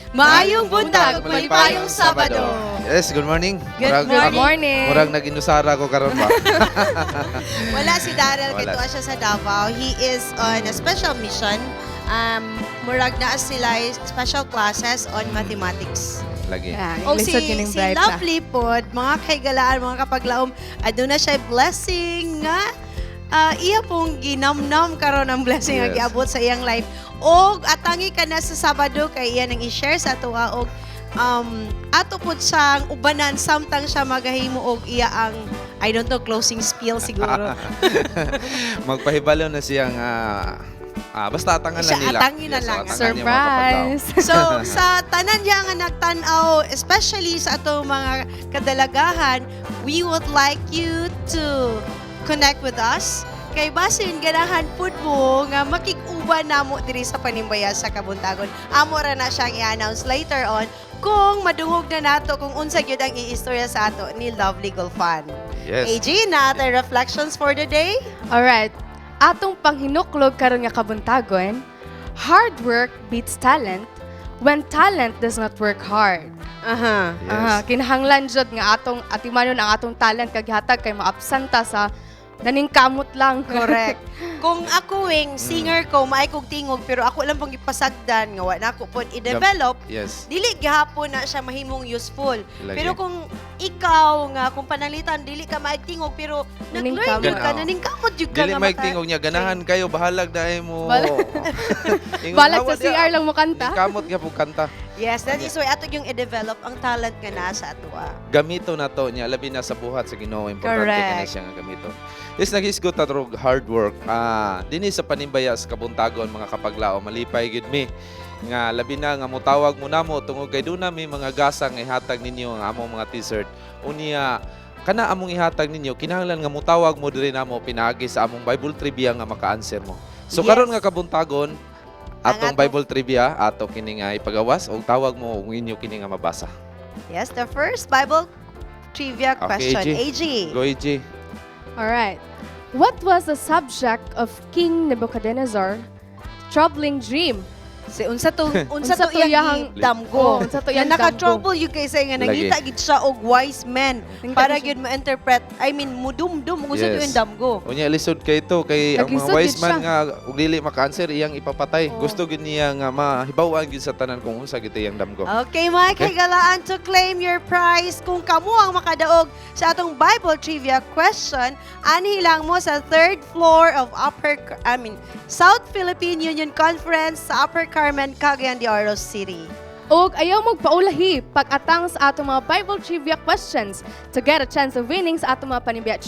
Maayong buntag, malipayong Sabado. Yes, good morning. Good morning. Murag nag-inusara ko karon ba? Wala si Daryl, Wala. kaya siya sa Davao. He is on a special mission. Murag na sila special classes on mathematics. Lagi. O si Lovely po, mga kaigalaan, mga kapaglaom, aduna siya blessing nga. Iya pong ginamnam karon ang blessing nga Yes. giabot sa iyang life. Og atangi ka na sa Sabado kay iya nang i-share sa tuwa og ato pud siyang ubanan samtang siya magahimo og iya ang I don't know closing spiel siguro. Magpahibalo na siyang basta atangan na Siya nila. atangin na lang. atangan niya Surprise! So sa tanan niya nga nagtan-aw, especially sa ato mga kadalagahan, we would like you to connect with us. Kay basin ganahan pud mo nga makig-uban namo diri sa Panimbaya sa Kabuntagon. Amo ra na siyang i-announce later on kung madungog na nato kung unsa gyud ang iistorya sa ato ni Lovely Golfan. Yes. AG, na atay reflections for the day? Alright, atong panghinuklog karon nga kabuntagon, hard work beats talent when talent does not work hard. Aha. Yes. Kinahanglan jud nga atong atimanon ang atong talent kag gihatag kay maabsenta sa naningkamot lang. Correct. Kung ako singer ko, maay kog tingog, pero ako lang pang ipasagdan nga wala ko po i-develop, Yes. dili gihapon na siya mahimong useful. Lagi. Pero kung ikaw nga, kung panalitan, dili ka maigtingog, pero nag-learn yun ka, Gan- naningkamot yun ka Dili nga maigtingog niya ganahan kayo bahalag dai mo. Ingon, Balag hawad sa CR niya. lang mo kanta. Kamot nga po kanta. Yes, that is why ato yung i-develop ang talent nga nasa ato. Gamito na to niya labi na sa buhat sa Ginoo, importante Correct. ka na siya nga gamito. Is nagisgot ta trog hard work. Dinhi sa Panimbaya sa Kabuntagon mga kapaglao malipay gid mi nga labi na nga motawag mo namo tungod kay duna mi mga gasang ihatag ninyo ang among mga t-shirt. Unya kana among ihatag ninyo kinahanglan nga motawag mo diri namo pinaagi sa among Bible trivia nga maka-answer mo. So Yes. karon nga Kabuntagon atong atong- Bible trivia ato kini nga ipagawas og tawag mo ug inyo kini nga mabasa. Yes, the first Bible trivia Okay, question. AG. AG. Go EJ. Alright. What was the subject of King Nebuchadnezzar troubling dream? Si unsa to Unsa to iyang iyang- damgo. Unsa to Yan iyang naka-trouble yung kay say nga Lagi. nangita gid siya og wise men para Tingnan gyud ma-interpret. I mean mudum-dum unsa to Yes. yung damgo. Unya lisod kay ito kay ang mga Naglisod wise gid man siya. nga ug dili maka-answer iyang ipapatay. Oo. Gusto gid niya nga mahibaw-an gid sa tanan kung unsa gid iyang damgo. Okay, mga kaigalaan to claim your prize. Kung kamo ang makadaog sa atong Bible trivia question, anhi lang mo sa third floor of South Philippine Union Conference sa Upper Carmen, Cagayan de Oro City. Og ayaw magpaulahi pag-atang sa atong mga Bible trivia questions to get a chance of winning sa atong mga Panimbaya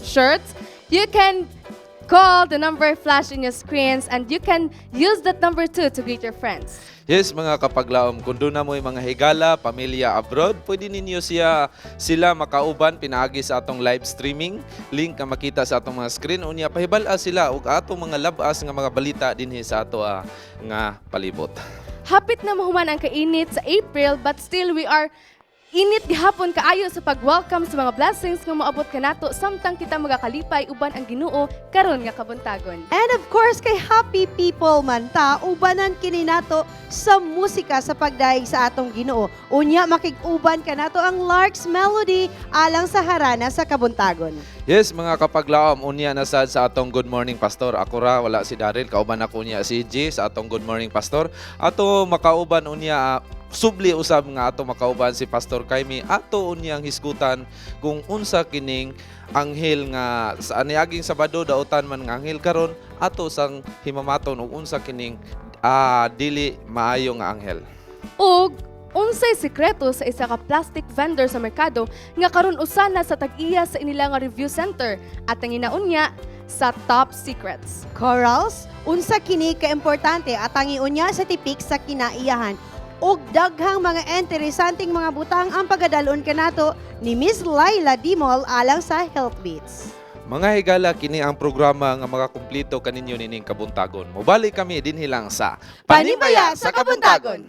shirts. You can call the number flash in your screens and you can use that number too to greet your friends. Yes, mga kapaglaom, kung doon na mo mga higala, pamilya abroad, pwede ninyo sila makauban pinaagi sa atong live streaming. Link nga makita sa atong mga screen. Unya, pahibala sila ug atong mga labas nga mga balita dinhi sa ato nga palibot. Hapit na mahuman ang kainit sa April but still we are init gihapon kaayo sa pag-welcome sa mga blessings nga moabot kanato samtang kita magakalipay uban ang Ginoo karon nga kabuntagon. And of course, kay happy people man ta, ubanan kini nato sa musika sa pagdaig sa atong Ginoo. Unya, makig-uban ka nato ang Lark's Melody alang sa harana sa Kabuntagon. Yes, mga kapaglaom, unya na sad sa atong Good Morning Pastor. Ako ra, wala si Daryl, kauban ako niya si G sa atong Good Morning Pastor. Ato makauban unya subli usab nga ato makauban si Pastor Kaimi. Ato unyang hisgutan kung unsa kining anghel nga sa aniaging Sabado dautan man nga anghel karon ato sang himamaton ug unsa kining dili maayo nga anghel. Og unsay sekreto sa isa ka plastic vendor sa merkado nga karon usana sa tag-iya sa inila nga review center at ang inaunya sa Top Secrets. Corals, unsa kini ka-importante at ang iunya sa tipik sa kinaiyahan. Og daghang mga interesanting mga butang ang pagadalon kanato ni Miss Laila Dimol alang sa Health Beats. Mga higala, kini ang programa nga makakumplito kaninyo nining kabuntagon. Mobalik kami dinhi lang sa Panimbaya sa Kabuntagon.